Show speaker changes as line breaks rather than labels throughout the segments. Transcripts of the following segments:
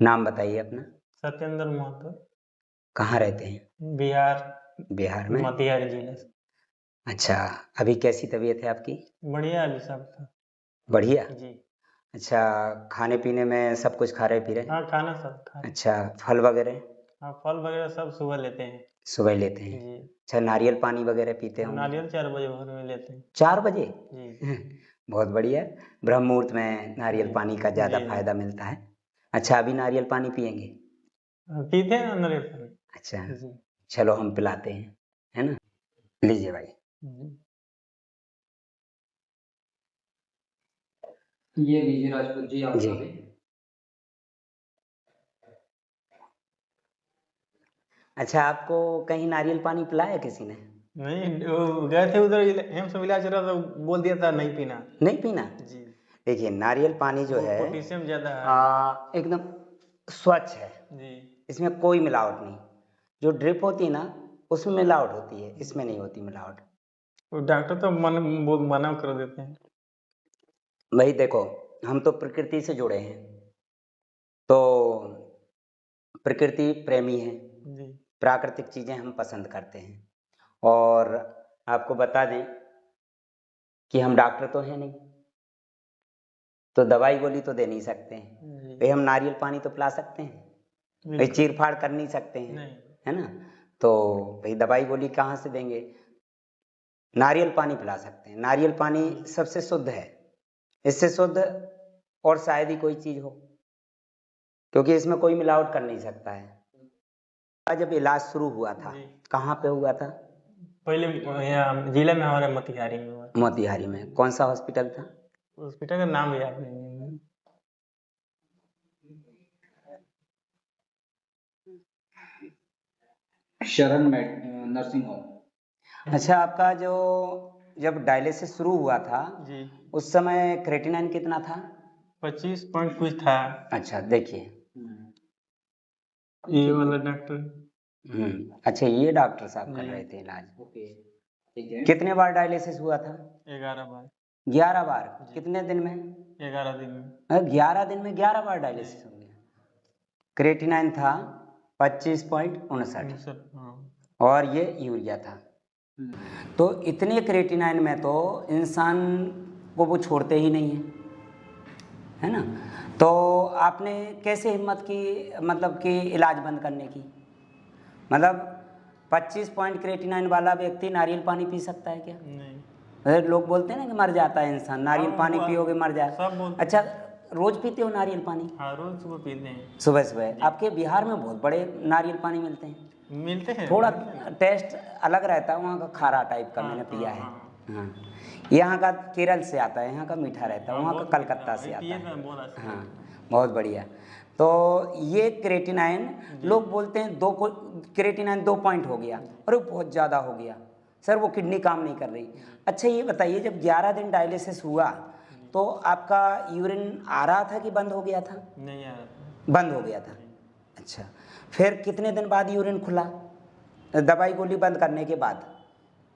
नाम बताइए अपना।
सत्येंद्र महतो।
कहाँ रहते हैं?
बिहार,
बिहार में।
मोतिहारी जिले से।
अच्छा, अभी कैसी तबीयत है आपकी?
बढ़िया अभी सब था।
बढ़िया।
जी।
अच्छा, खाने पीने में सब कुछ खा रहे पी रहे?
हाँ, खाना सब खा रहे।
अच्छा, फल वगैरह?
हाँ, फल वगैरह सब सुबह लेते हैं।
सुबह लेते हैं।
जी।
अच्छा, नारियल पानी वगैरह पीते
हम
होंगे?
नारियल 4 बजे भोर में लेते हैं।
4 बजे?
जी।
बहुत बढ़िया। ब्रह्म मुहूर्त में नारियल
जी।
पानी का ज़्यादा
जी।
फायदा मिलता है। अच्छा, अभी नारियल पानी पियेंगे?
पीते हैं ना नारियल पानी।
अच्छा,
जी।
चलो हम पिलाते हैं, है ना? लीजिए भाई।
जी।
ये लीजिए राजपूत जी आपका भी। अच्छा, आपको कहीं नारियल पानी पिलाया किसी ने?
नहीं, वो गए थे उधर एम्स में इलाज चल रहा था, बोल दिया था नहीं पीना।
नहीं पीना?
जी।
देखिए, नारियल पानी जो
वो
है
पोटेशियम ज़्यादा है।
एकदम स्वच्छ है।
जी।
इसमें कोई मिलावट नहीं। जो ड्रिप होती है ना, उसमें मिलावट होती है, इसमें नहीं होती मिलावट।
वो डॉक्टर तो मना कर देते हैं।
भाई देखो, हम तो प्रकृति से जुड़े हैं, तो प्रकृति प्रेमी हैं।
जी।
प्राकृतिक चीज़ें हम पसंद करते हैं। और आपको बता दें कि हम डॉक्टर तो हैं नहीं, तो दवाई गोली तो दे नहीं सकते हैं।
जी।
भाई हम नारियल पानी तो पिला सकते हैं, भाई
बिल्कुल।
चीर फाड़ कर नहीं सकते हैं,
नहीं।
है ना? तो भाई दवाई गोली कहाँ से देंगे? नारियल पानी पिला सकते हैं। नारियल पानी सबसे शुद्ध है, इससे शुद्ध और शायद ही कोई चीज़ हो, क्योंकि इसमें कोई मिलावट कर नहीं सकता है। जब इलाज शुरू हुआ था,
जी।
कहाँ पे हुआ था?
पहले यहाँ जिले में हमारे मोतिहारी में हुआ।
मोतिहारी में। कौन सा हॉस्पिटल था?
हॉस्पिटल का नाम भी याद नहीं है।
शरण नर्सिंग होम। अच्छा, आपका जो जब डायलिसिस शुरू हुआ था,
जी।
उस समय क्रेटिनाइन कितना था?
25 पॉइंट कुछ था।
अच्छा, देखिए।
ये वाला डॉक्टर।
अच्छा, ये डॉक्टर साहब कर
जी।
रहे थे इलाज। ओके, ठीक है। कितने बार डायलिसिस हुआ था?
11 बार।
11 बार?
जी।
कितने दिन में?
11 दिन में।
11 दिन में 11 बार डायलिसिस
जी।
हो गया। क्रेटिनाइन था 25.59
हाँ।
और ये यूरिया था। तो इतने क्रेटिनाइन में तो इंसान को वो छोड़ते ही नहीं है ना? तो आपने कैसे हिम्मत की, मतलब कि इलाज बंद करने की? मतलब 25 पॉइंट क्रेटिनाइन वाला व्यक्ति नारियल पानी पी सकता है क्या?
नहीं।
अरे लोग बोलते हैं ना कि मर जाता है इंसान, नारियल
हाँ,
पानी
वो
पियोगे मर जाए।
सब बोलते हैं।
अच्छा, रोज पीते हो नारियल पानी?
हाँ, रोज सुबह पीते हैं।
सुबह सुबह? आपके बिहार में बहुत बड़े नारियल पानी मिलते हैं।
मिलते हैं।
थोड़ा टेस्ट अलग रहता है वहाँ का, खारा टाइप का,
हाँ,
मैंने पिया है।
हाँ।
हाँ, यहाँ का केरल से आता है, यहाँ का मीठा रहता है,
हाँ,
वहाँ का
बहुत
कलकत्ता
मीठा।
से आता
पिए
है।
तो बहुत अच्छा
हाँ,
लगता है।
बहुत बढ़िया। तो ये क्रेटिनाइन,
जी।
लोग बोलते हैं क्रेटिनाइन 2 पॉइंट हो गया, अरे बहुत ज़्यादा हो गया सर, वो किडनी काम नहीं कर रही। अच्छा, ये बताइए, जब 11 दिन डायलिसिस हुआ तो आपका यूरिन आ रहा था कि बंद हो गया था?
नहीं आ रहा था।
बंद हो गया था। अच्छा, फिर कितने दिन बाद यूरिन खुला, दवाई गोली बंद करने के बाद?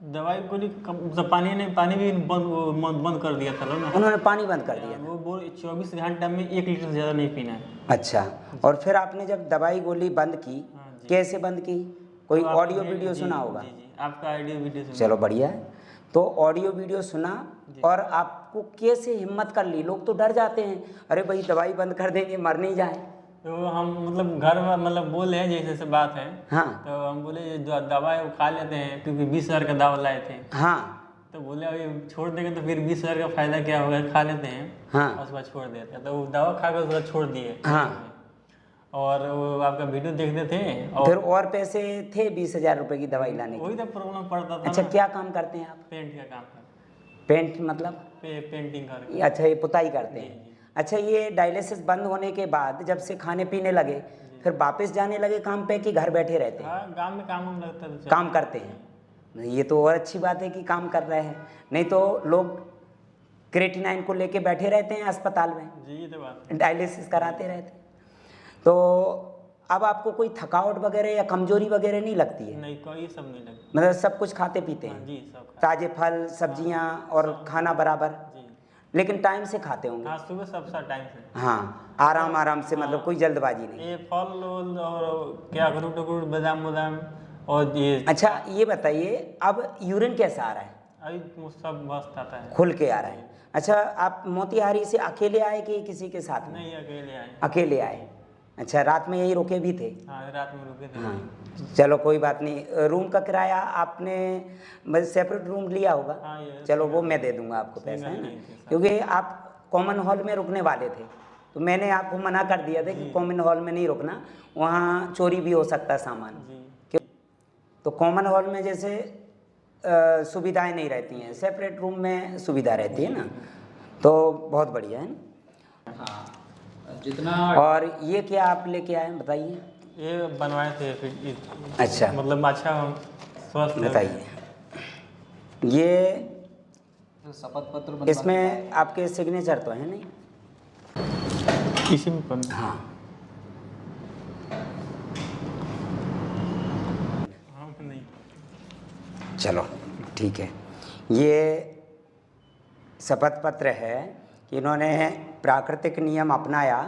दवाई गोली मतलब पानी भी बंद कर दिया था लोग ना।
उन्होंने पानी बंद कर दिया था।
वो बोल 24 घंटा में 1 लीटर से ज़्यादा नहीं पीना है।
अच्छा, और फिर आपने जब दवाई गोली बंद की,
हाँ जी।
कैसे बंद की? कोई
तो आप
ऑडियो वीडियो
जी,
सुना होगा?
जी, जी, आपका ऑडियो वीडियो सुना।
चलो बढ़िया है। तो ऑडियो वीडियो सुना,
जी।
और आपको कैसे हिम्मत कर ली? लोग तो डर जाते हैं, अरे भाई दवाई बंद कर देंगे, मर नहीं जाए।
तो हम मतलब घर में मतलब बोले हैं जैसे से बात है।
हाँ
तो हम बोले ये दवा है वो खा लेते हैं, क्योंकि 20,000 का दवा लाए थे।
हाँ
तो बोले अभी छोड़ देंगे तो फिर 20,000 का फायदा क्या होगा, खा लेते हैं।
हाँ
और उसके बाद छोड़ देते हैं, तो वो दवा खा कर उसके बाद छोड़ दिए।
हाँ।
और वो आपका वीडियो देखते थे।
फिर
और
और पैसे थे 20,000 रुपये की दवाई लाने
वही
के?
तो प्रॉब्लम पड़ता था
अच्छा,
ना।
क्या काम करते हैं आप?
पेंट का काम था।
पेंट मतलब?
पेंटिंग करके।
अच्छा, ये पुताई करते
जी,
हैं।
जी।
अच्छा, ये डायलिसिस बंद होने के बाद जब से खाने पीने लगे, फिर वापस जाने लगे काम पे कि घर बैठे रहते हैं?
हाँ, गाँव में काम हम लगता था।
काम करते हैं। ये तो और अच्छी बात है कि काम कर रहे हैं, नहीं तो लोग क्रेटिनाइन को लेके बैठे रहते हैं अस्पताल में,
जी, ये तो बात है।
डायलिसिस कराते रहते हैं। तो अब आपको कोई थकावट वगैरह या कमजोरी वगैरह नहीं लगती है?
नहीं, कोई सब नहीं लगता।
मतलब सब कुछ खाते पीते
हाँ
हैं?
जी, सब खा।
ताजे फल सब्जियां और
सब।
खाना बराबर?
जी।
लेकिन टाइम से खाते होंगे।
हाँ, सुबह सब सा टाइम से।
हाँ, आराम आराम से, मतलब कोई जल्दबाजी नहीं।
ये फल वल और क्या अखरोट अखरूट बादाम बादाम और ये
अच्छा ये बताइए, अब यूरिन कैसा आ रहा है?
अभी वो सब मस्त आता है।
खुल के आ रहा है। अच्छा, आप मोतिहारी से अकेले आए कि किसी के साथ में?
नहीं, अकेले आए।
अकेले आए। अच्छा, रात में यही रुके भी थे?
हाँ, रात में रुके थे।
हाँ, चलो कोई बात नहीं। रूम का किराया आपने बस सेपरेट रूम लिया होगा?
हाँ, ये
चलो वो मैं दे दूंगा आपको पैसा, है ना,
नहीं थे सर।
क्योंकि आप कॉमन हॉल में रुकने वाले थे, तो मैंने आपको मना कर दिया था कि कॉमन हॉल में नहीं रुकना, वहाँ चोरी भी हो सकता है सामान।
जी।
तो कॉमन हॉल में जैसे सुविधाएं नहीं रहती हैं, सेपरेट रूम में सुविधा रहती है ना, तो बहुत बढ़िया है ना।
हाँ, जितना
और ये क्या आप लेके आए बताइए?
ये बनवाए थे फिर
अच्छा,
मतलब अच्छा स्वस्थ है।
बताइए। ये
शपथ पत्र बनवा
इसमें आपके सिग्नेचर तो है नहीं?
इसी में बन।
हाँ,
हाँ, नहीं।
चलो ठीक है। ये शपथ पत्र है कि इन्होंने प्राकृतिक नियम अपनाया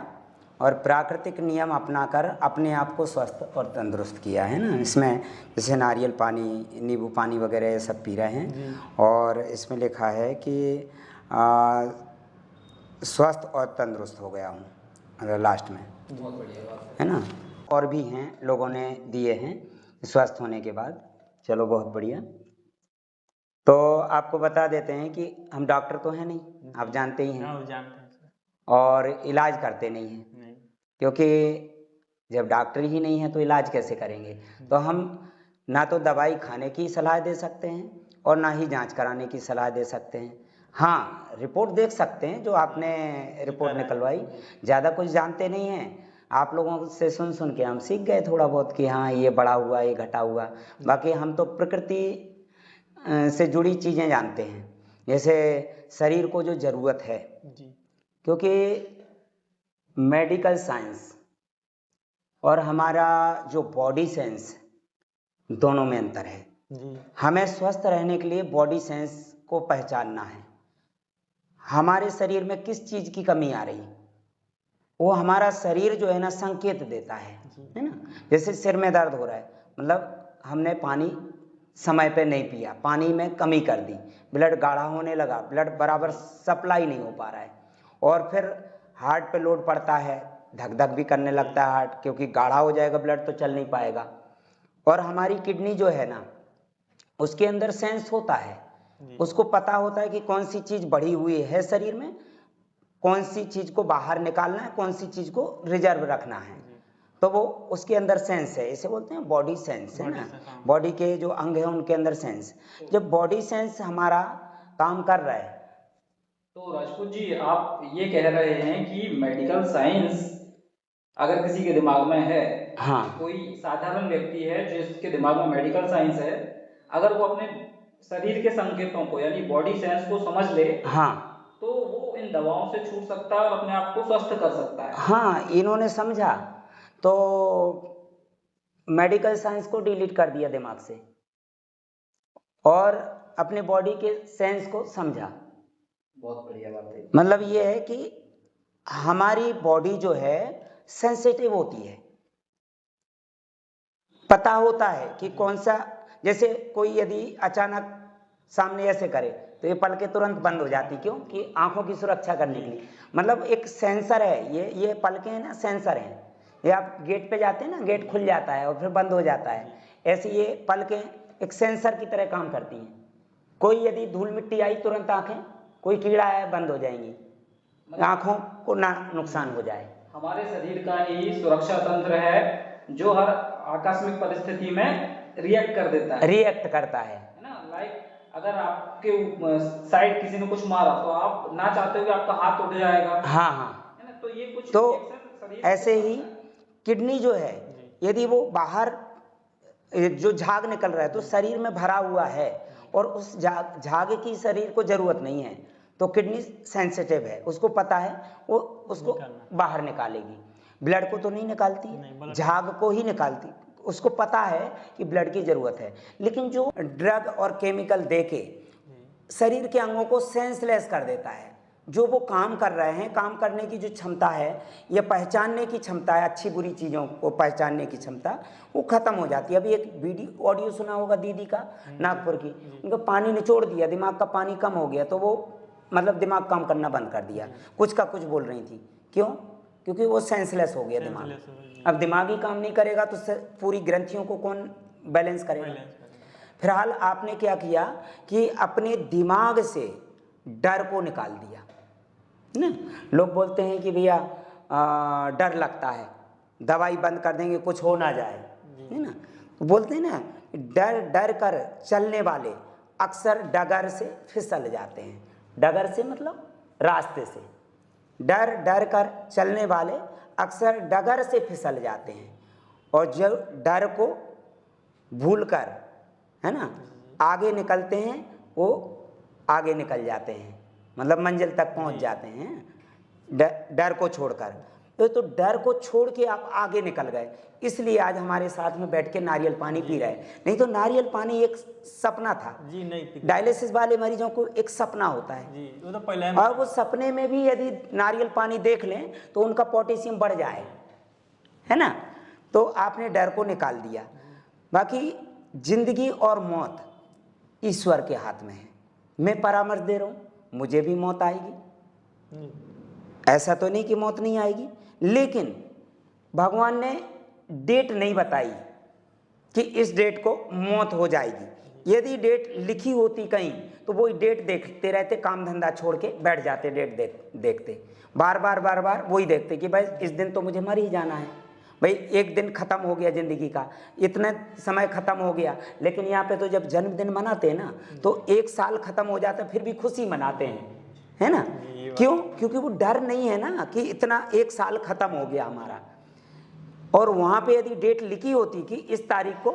और प्राकृतिक नियम अपनाकर अपने आप को स्वस्थ और तंदुरुस्त किया है ना। इसमें जैसे नारियल पानी, नींबू पानी वगैरह ये सब पी रहे हैं, और इसमें लिखा है कि स्वस्थ और तंदुरुस्त हो गया हूँ, मतलब लास्ट में,
बहुत बढ़िया बात
है ना। और भी हैं, लोगों ने दिए हैं स्वस्थ होने के बाद। चलो बहुत बढ़िया। तो आपको बता देते हैं कि हम डॉक्टर तो हैं नहीं, आप जानते ही हैं,
हाँ, वो जानते हैं सर।
और इलाज करते नहीं हैं,
नहीं।
क्योंकि जब डॉक्टर ही नहीं है तो इलाज कैसे करेंगे। तो हम ना तो दवाई खाने की सलाह दे सकते हैं और ना ही जांच कराने की सलाह दे सकते हैं। हाँ, रिपोर्ट देख सकते हैं, जो आपने रिपोर्ट निकलवाई, ज़्यादा कुछ जानते नहीं हैं। आप लोगों से सुन सुन के हम सीख गए थोड़ा बहुत कि हाँ ये बढ़ा हुआ, ये घटा हुआ। बाकी हम तो प्रकृति से जुड़ी चीज़ें जानते हैं, जैसे शरीर को जो ज़रूरत है,
जी।
क्योंकि मेडिकल साइंस और हमारा जो बॉडी साइंस, दोनों में अंतर है।
जी।
हमें स्वस्थ रहने के लिए बॉडी साइंस को पहचानना है, हमारे शरीर में किस चीज़ की कमी आ रही, वो हमारा शरीर जो है ना संकेत देता है ना। जैसे सिर में दर्द हो रहा है, मतलब हमने पानी समय पे नहीं पिया, पानी में कमी कर दी, ब्लड गाढ़ा होने लगा, ब्लड बराबर सप्लाई नहीं हो पा रहा है, और फिर हार्ट पे लोड पड़ता है, धक धक भी करने लगता है हार्ट, क्योंकि गाढ़ा हो जाएगा ब्लड तो चल नहीं पाएगा। और हमारी किडनी जो है ना, उसके अंदर सेंस होता है, उसको पता होता है कि कौन सी चीज़ बढ़ी हुई है शरीर में, कौन सी चीज़ को बाहर निकालना है, कौन सी चीज़ को रिजर्व रखना है। तो वो उसके अंदर सेंस है, इसे बोलते हैं बॉडी सेंस, है ना। बॉडी के जो अंग हैं उनके अंदर सेंस, जब बॉडी सेंस हमारा काम कर रहा है।
तो राजपूत जी, आप ये कह रहे हैं कि मेडिकल साइंस अगर किसी के दिमाग में है,
हाँ,
कोई साधारण व्यक्ति है जिसके दिमाग में मेडिकल साइंस है, अगर वो अपने शरीर के संकेतों को यानी बॉडी सेंस को समझ ले,
हाँ,
तो वो इन दवाओं से छूट सकता है और अपने आप को स्वस्थ कर सकता है।
हाँ, इन्होंने समझा तो मेडिकल साइंस को डिलीट कर दिया दिमाग से और अपने बॉडी के सेंस को समझा।
बहुत बढ़िया बात है।
मतलब ये है कि हमारी बॉडी जो है सेंसिटिव होती है, पता होता है कि कौन सा, जैसे कोई यदि अचानक सामने ऐसे करे तो ये पलकें तुरंत बंद हो जाती, क्यों कि आंखों की सुरक्षा करने के लिए, मतलब एक सेंसर है, ये पलकें हैं ना, सेंसर हैं। ये आप गेट पे जाते हैं ना, गेट खुल जाता है और फिर बंद हो जाता है, ऐसे ये पलकें एक सेंसर की तरह काम करती हैं। कोई यदि धूल मिट्टी आई तुरंत आंखें, कोई कीड़ा आया बंद हो जाएंगी, आंखों को ना नुकसान हो जाए।
हमारे शरीर का ही सुरक्षा तंत्र है जो हर आकस्मिक परिस्थिति में रिएक्ट कर देता है,
रिएक्ट करता है
ना। लाइक अगर आपके साइड किसी ने कुछ मारा तो आप ना चाहते हुए आपका हाथ उठ जाएगा,
हाँ हाँ।
है ना। तो ये कुछ
तो
रिएक्शन शरीर
ऐसे ही किडनी जो है, यदि वो बाहर जो झाग निकल रहा है तो शरीर में भरा हुआ है और उस झाग की शरीर को जरूरत नहीं है, तो किडनी सेंसिटिव है, उसको पता है वो उसको बाहर निकालेगी। ब्लड को तो नहीं निकालती, झाग को ही निकालती, उसको पता है कि ब्लड की जरूरत है। लेकिन जो ड्रग और केमिकल देके शरीर के अंगों को सेंसलेस कर देता है, जो वो काम कर रहे हैं, काम करने की जो क्षमता है या पहचानने की क्षमता है, अच्छी बुरी चीज़ों को पहचानने की क्षमता, वो ख़त्म हो जाती है। अभी एक वीडियो ऑडियो सुना होगा दीदी का, नागपुर की, उनका पानी निचोड़ दिया, दिमाग का पानी कम हो गया, तो वो मतलब दिमाग काम करना बंद कर दिया, कुछ का कुछ बोल रही थी। क्यों? क्योंकि वो सेंसलेस हो गया दिमाग। अब दिमाग ही काम नहीं करेगा तो पूरी ग्रंथियों को कौन बैलेंस करेगा? फिलहाल आपने क्या किया कि अपने दिमाग से डर को निकाल दिया ना। लोग बोलते हैं कि भैया डर लगता है, दवाई बंद कर देंगे कुछ हो ना जाए, है ना। तो बोलते हैं ना, डर डर कर चलने वाले अक्सर डगर से फिसल जाते हैं। डगर से मतलब रास्ते से, डर डर कर चलने वाले अक्सर डगर से फिसल जाते हैं, और जो डर को भूलकर, है ना, आगे निकलते हैं, वो आगे निकल जाते हैं, मतलब मंजिल तक पहुंच जाते हैं डर को छोड़कर। तो डर को छोड़ के आप आगे निकल गए, इसलिए आज हमारे साथ में बैठ के नारियल पानी पी रहे हैं। नहीं तो नारियल पानी एक सपना था
जी, नहीं
डायलिसिस वाले मरीजों को, एक सपना होता है
जी, वो तो पहले
और वो सपने में भी यदि नारियल पानी देख लें तो उनका पोटेशियम बढ़ जाए, है ना। तो आपने डर को निकाल दिया। बाकी जिंदगी और मौत ईश्वर के हाथ में है। मैं परामर्श दे रहा हूँ, मुझे भी मौत आएगी, ऐसा तो नहीं कि मौत नहीं आएगी, लेकिन भगवान ने डेट नहीं बताई कि इस डेट को मौत हो जाएगी। यदि डेट लिखी होती कहीं तो वही डेट देखते रहते, काम धंधा छोड़ के बैठ जाते, डेट देखते, बार बार वही देखते कि भाई इस दिन तो मुझे मर ही जाना है, भाई एक दिन ख़त्म हो गया ज़िंदगी का, इतने समय ख़त्म हो गया। लेकिन यहाँ पे तो जब जन्मदिन मनाते हैं ना तो एक साल ख़त्म हो जाता है, फिर भी खुशी मनाते हैं, है ना। क्यों? क्योंकि वो डर नहीं है ना कि इतना एक साल ख़त्म हो गया हमारा। और वहाँ पे यदि डेट लिखी होती कि इस तारीख को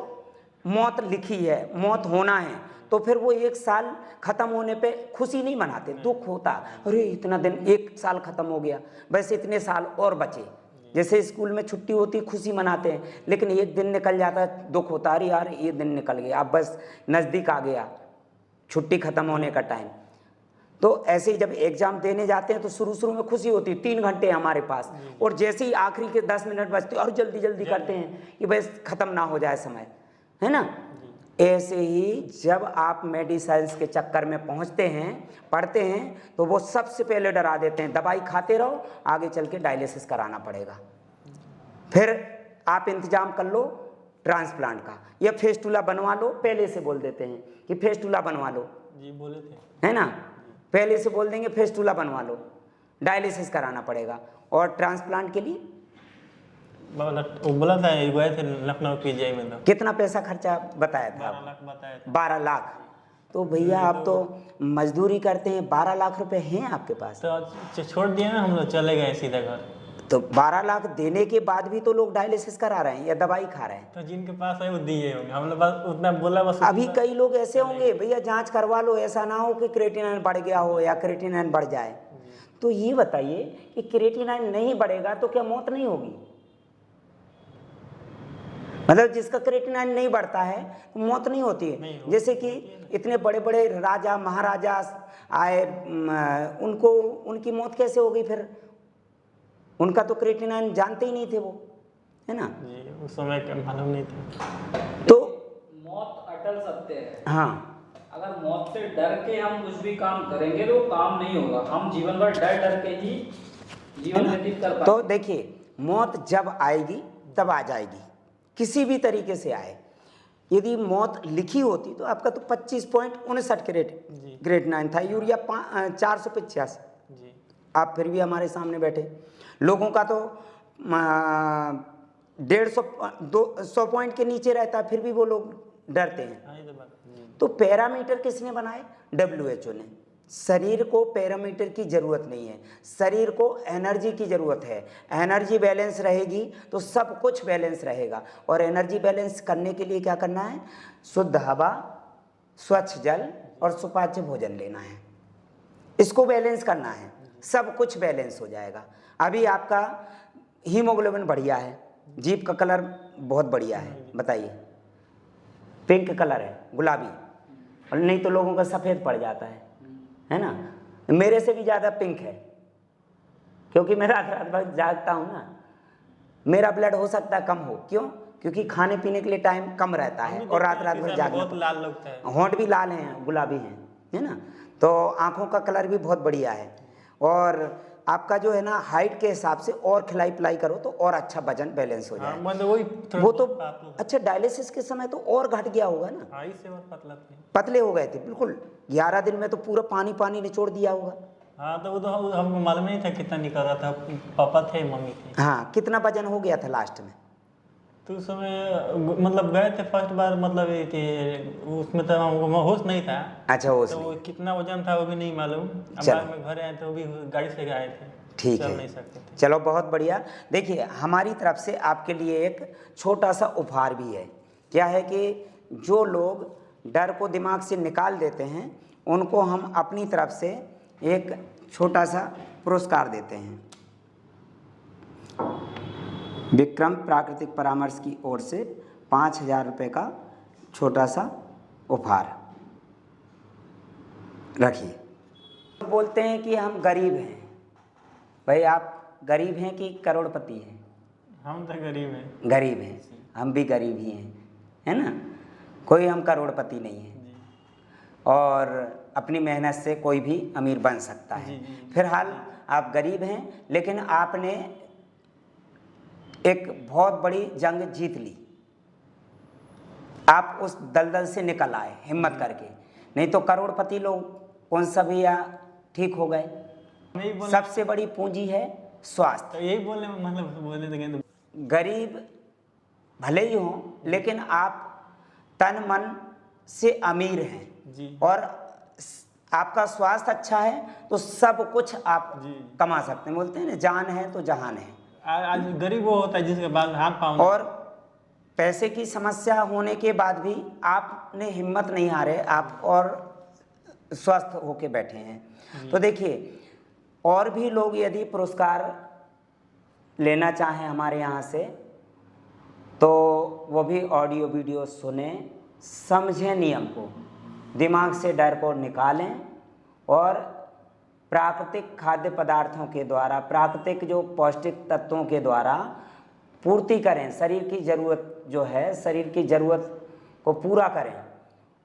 मौत लिखी है, मौत होना है, तो फिर वो एक साल ख़त्म होने पे खुशी नहीं मनाते, दुख होता, अरे इतना दिन, एक साल ख़त्म हो गया, वैसे इतने साल और बचे। जैसे स्कूल में छुट्टी होती खुशी मनाते हैं, लेकिन एक दिन निकल जाता है, दुख होता, अरे यार ये दिन निकल गया, अब बस नज़दीक आ गया छुट्टी ख़त्म होने का टाइम। तो ऐसे ही जब एग्ज़ाम देने जाते हैं तो शुरू में खुशी होती है, 3 घंटे हमारे पास, और जैसे ही आखिरी के 10 मिनट बचते और जल्दी करते हैं कि बस ख़त्म ना हो जाए समय, है ना। ऐसे ही जब आप मेडिसिन्स के चक्कर में पहुंचते हैं, पढ़ते हैं, तो वो सबसे पहले डरा देते हैं, दवाई खाते रहो, आगे चल के डायलिसिस कराना पड़ेगा, फिर आप इंतजाम कर लो ट्रांसप्लांट का, या फेस्टुला बनवा लो, पहले से बोल देते हैं कि फेस्टुला बनवा लो,
जी बोले थे,
है ना, पहले से बोल देंगे फेस्टुला बनवा लो, डायलिसिस कराना पड़ेगा। और ट्रांसप्लांट के लिए
वो बोला था, गए थे लखनऊ पीजीआई में, तो
कितना पैसा खर्चा बताया था?
12 लाख बताया था।
12 लाख। तो भैया आप तो मजदूरी करते हैं, 12 लाख रुपए हैं आपके पास?
तो छोड़ दिया ना, हम लोग चले गए सीधा घर।
तो 12 लाख देने के बाद भी तो लोग डायलिसिस करा रहे हैं या दवाई खा रहे हैं।
तो जिनके पास है वो दिए होंगे, हम लोग बस उतना बोला, बस
अभी कई लोग ऐसे होंगे, भैया जांच करवा लो, ऐसा ना हो कि क्रेटिनाइन बढ़ गया हो या क्रेटिनाइन बढ़ जाए। तो ये बताइए कि क्रेटिनाइन नहीं बढ़ेगा तो क्या मौत नहीं होगी? मतलब जिसका क्रेटिनाइन नहीं बढ़ता है तो मौत नहीं होती है। जैसे कि इतने बड़े बड़े राजा महाराजा आए, उनको उनकी मौत कैसे हो गई? फिर उनका तो क्रेटिनाइन जानते ही नहीं थे वो, है ना।
जी, उस समय का मालूम नहीं था।
तो
मौत अटल सत्य है।
हाँ,
अगर मौत से डर के हम कुछ भी काम करेंगे तो काम नहीं होगा, हम जीवन भर डर के ही जीवन व्यतीत कर पाएंगे।
तो देखिए, मौत जब आएगी तब आ जाएगी, किसी भी तरीके से आए। यदि मौत लिखी होती तो आपका तो 25.59 ग्रेड 9 था, यूरिया 485, आप फिर भी हमारे सामने बैठे। लोगों का तो 150-200 पॉइंट के नीचे रहता है, फिर भी वो लोग डरते हैं। तो पैरामीटर किसने बनाए? WHO ने। शरीर को पैरामीटर की ज़रूरत नहीं है, शरीर को एनर्जी की ज़रूरत है। एनर्जी बैलेंस रहेगी तो सब कुछ बैलेंस रहेगा। और एनर्जी बैलेंस करने के लिए क्या करना है? शुद्ध हवा, स्वच्छ जल और सुपाच्य भोजन लेना है, इसको बैलेंस करना है, सब कुछ बैलेंस हो जाएगा। अभी आपका हीमोग्लोबिन बढ़िया है, जीभ का कलर बहुत बढ़िया है, बताइए, पिंक कलर है, गुलाबी, और नहीं तो लोगों का सफ़ेद पड़ जाता है ना। मेरे से भी ज़्यादा पिंक है, क्योंकि मैं रात रात भर जागता हूँ ना। मेरा ब्लड हो सकता है कम हो, क्यों? क्योंकि खाने पीने के लिए टाइम कम रहता है और रात रात भर जागना
बहुत लाल लगता है।
होंठ भी लाल हैं, गुलाबी हैं, है ना। तो आँखों का कलर भी बहुत बढ़िया है। और आपका जो है ना हाइट के हिसाब से और खिलाई पिलाई करो तो और अच्छा वजन बैलेंस हो
हाँ,
जाए।
मतलब वही
वो तो
पातला।
अच्छा, डायलिसिस के समय तो और घट गया होगा ना,
हाँ, इससे और पतला थे।
पतले हो गए थे बिल्कुल। 11 दिन में तो पूरा पानी पानी निचोड़ दिया होगा।
हाँ, तो वो तो हमको मालूम नहीं था कितना निकल रहा था। पापा थे, मम्मी थे।
हाँ, कितना वजन हो गया था लास्ट में?
तो उस समय मतलब गए थे फर्स्ट बार, मतलब ये कि उसमें तो हमको होश नहीं था।
अच्छा, वो
तो
नहीं।
कितना वजन था वो भी नहीं मालूम। अब
चलो।
बाद में घर आए तो भी गाड़ी से आए थे,
ठीक
चल
है,
नहीं सकते थे।
चलो बहुत बढ़िया। देखिए, हमारी तरफ से आपके लिए एक छोटा सा उपहार भी है। क्या है कि जो लोग डर को दिमाग से निकाल देते हैं उनको हम अपनी तरफ से एक छोटा सा पुरस्कार देते हैं। विक्रम प्राकृतिक परामर्श की ओर से 5,000 रुपये का छोटा सा उपहार रखिए। बोलते हैं कि हम गरीब हैं। भाई, आप गरीब हैं कि करोड़पति हैं?
हम तो गरीब हैं।
गरीब हैं, हम भी गरीब ही हैं, है ना। कोई हम करोड़पति नहीं हैं।
जी
और अपनी मेहनत से कोई भी अमीर बन सकता है।
जी जी।
फिलहाल आप गरीब हैं, लेकिन आपने एक बहुत बड़ी जंग जीत ली। आप उस दलदल से निकल आए हिम्मत करके। नहीं तो करोड़पति लोग कौन सा भी या ठीक हो गए।
नहीं बोले
सबसे बड़ी पूंजी है स्वास्थ्य।
तो यही बोलने में मतलब बोले तो
गरीब भले ही हों, लेकिन आप तन मन से अमीर हैं
जी
और आपका स्वास्थ्य अच्छा है तो सब कुछ आप
जी।
कमा सकते हैं। बोलते हैं ना, जान है तो जहान है।
आज गरीब वो होता है जिसके पास हाथ पाँव नहीं।
और पैसे की समस्या होने के बाद भी आपने हिम्मत नहीं हारे, आप और स्वस्थ होके बैठे हैं। तो देखिए, और भी लोग यदि पुरस्कार लेना चाहें हमारे यहाँ से तो वो भी ऑडियो वीडियो सुने, समझें नियम को, दिमाग से डर को निकालें और प्राकृतिक खाद्य पदार्थों के द्वारा, प्राकृतिक जो पौष्टिक तत्वों के द्वारा पूर्ति करें। शरीर की ज़रूरत जो है, शरीर की ज़रूरत को पूरा करें।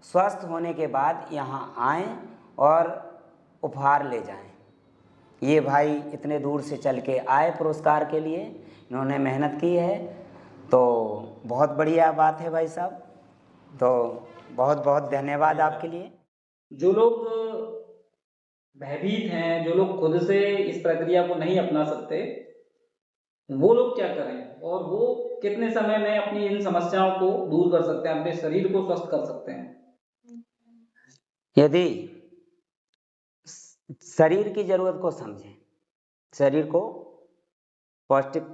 स्वस्थ होने के बाद यहाँ आएं और उपहार ले जाएं। ये भाई इतने दूर से चल के आए पुरस्कार के लिए, इन्होंने मेहनत की है, तो बहुत बढ़िया बात है भाई साहब। तो बहुत बहुत धन्यवाद आपके लिए।
जो लोग भयभीत हैं, जो लोग खुद से इस प्रक्रिया को नहीं अपना सकते, वो लोग क्या करें और वो कितने समय में अपनी इन समस्याओं को दूर कर सकते हैं, अपने शरीर को स्वस्थ कर सकते हैं?
यदि शरीर की ज़रूरत को समझें, शरीर को पौष्टिक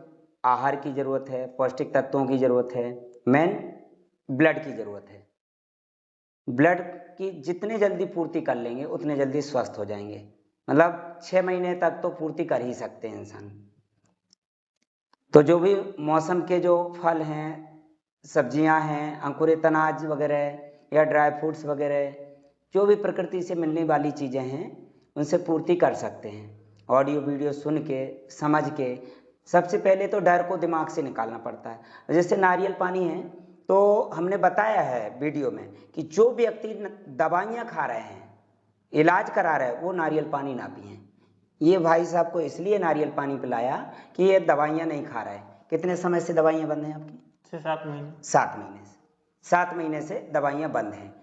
आहार की ज़रूरत है, पौष्टिक तत्वों की ज़रूरत है, मेन ब्लड की ज़रूरत है। ब्लड की जितने जल्दी पूर्ति कर लेंगे उतने जल्दी स्वस्थ हो जाएंगे। मतलब 6 महीने तक तो पूर्ति कर ही सकते हैं इंसान। तो जो भी मौसम के जो फल हैं, सब्जियां हैं, अंकुरित अनाज वगैरह या ड्राई फ्रूट्स वगैरह, जो भी प्रकृति से मिलने वाली चीज़ें हैं उनसे पूर्ति कर सकते हैं। ऑडियो वीडियो सुन के, समझ के, सबसे पहले तो डर को दिमाग से निकालना पड़ता है। जैसे नारियल पानी है, तो हमने बताया है वीडियो में कि जो व्यक्ति दवाइयाँ खा रहे हैं, इलाज करा रहे हैं, वो नारियल पानी ना पिएं। ये भाई साहब को इसलिए नारियल पानी पिलाया कि ये दवाइयाँ नहीं खा रहे। कितने समय से दवाइयाँ बंद हैं आपकी?
6-7 महीने।
7 महीने से। 7 महीने से दवाइयाँ बंद हैं।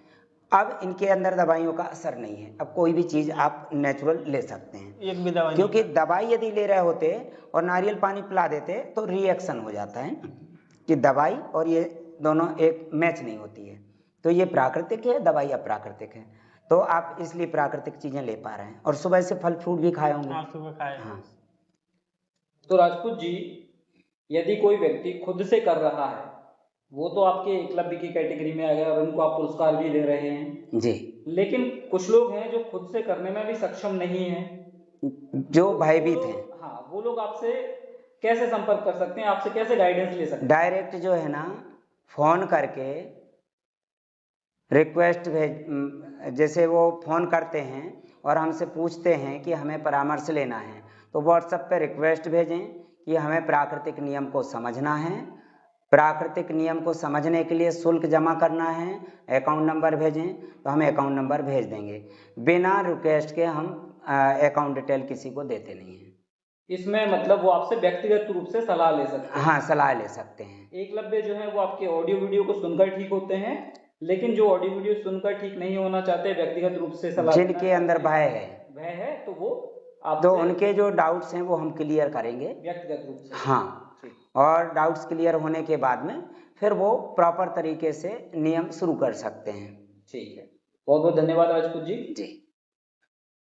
अब इनके अंदर दवाइयों का असर नहीं है। अब कोई भी चीज़ आप नेचुरल ले सकते हैं।
एक भी दवा
क्योंकि दवाई यदि ले रहे होते और नारियल पानी पिला देते तो रिएक्शन हो जाता है कि दवाई और ये दोनों एक मैच नहीं होती है। तो ये प्राकृतिक है, दवाई अप्राकृतिक है। तो आप इसलिए प्राकृतिक चीज़ें ले पा रहे हैं। और सुबह से फल फ्रूट भी खाए होंगे।
आप सुबह खाए।
हाँ।
तो राजपूत जी, यदि कोई व्यक्ति खुद से कर रहा है, वो तो आपके एकलव्य की कैटेगरी में आ गया और उनको आप पुरस्कार भी दे रहे हैं
जी।
लेकिन कुछ लोग हैं जो खुद से करने में भी सक्षम नहीं है,
जो भयभीत हैं,
हाँ, वो लोग आपसे कैसे संपर्क कर सकते हैं, आपसे कैसे गाइडेंस ले सकते हैं?
डायरेक्ट जो है ना, फ़ोन करके रिक्वेस्ट भेज, जैसे वो फ़ोन करते हैं और हमसे पूछते हैं कि हमें परामर्श लेना है, तो व्हाट्सएप पे रिक्वेस्ट भेजें कि हमें प्राकृतिक नियम को समझना है, प्राकृतिक नियम को समझने के लिए शुल्क जमा करना है, अकाउंट नंबर भेजें, तो हम अकाउंट नंबर भेज देंगे। बिना रिक्वेस्ट के हम अकाउंट डिटेल किसी को देते नहीं हैं।
इसमें मतलब वो आपसे व्यक्तिगत रूप से सलाह ले सकते हैं।
हाँ, सलाह ले सकते हैं।
एकलव्य जो है वो आपके ऑडियो वीडियो को सुनकर ठीक होते हैं, लेकिन जो ऑडियो वीडियो सुनकर ठीक नहीं होना चाहते, व्यक्तिगत रूप से सलाह लेना
जिनके अंदर
चाहते हैं, भय है, तो वो
तो
आपसे
उनके जो डाउट्स हैं वो हम क्लियर करेंगे
व्यक्तिगत रूप से।
हाँ,
ठीक।
और डाउट्स क्लियर होने के बाद में फिर वो प्रॉपर तरीके से नियम शुरू कर सकते हैं।
ठीक है, बहुत बहुत धन्यवाद राजपूत जी।
जी।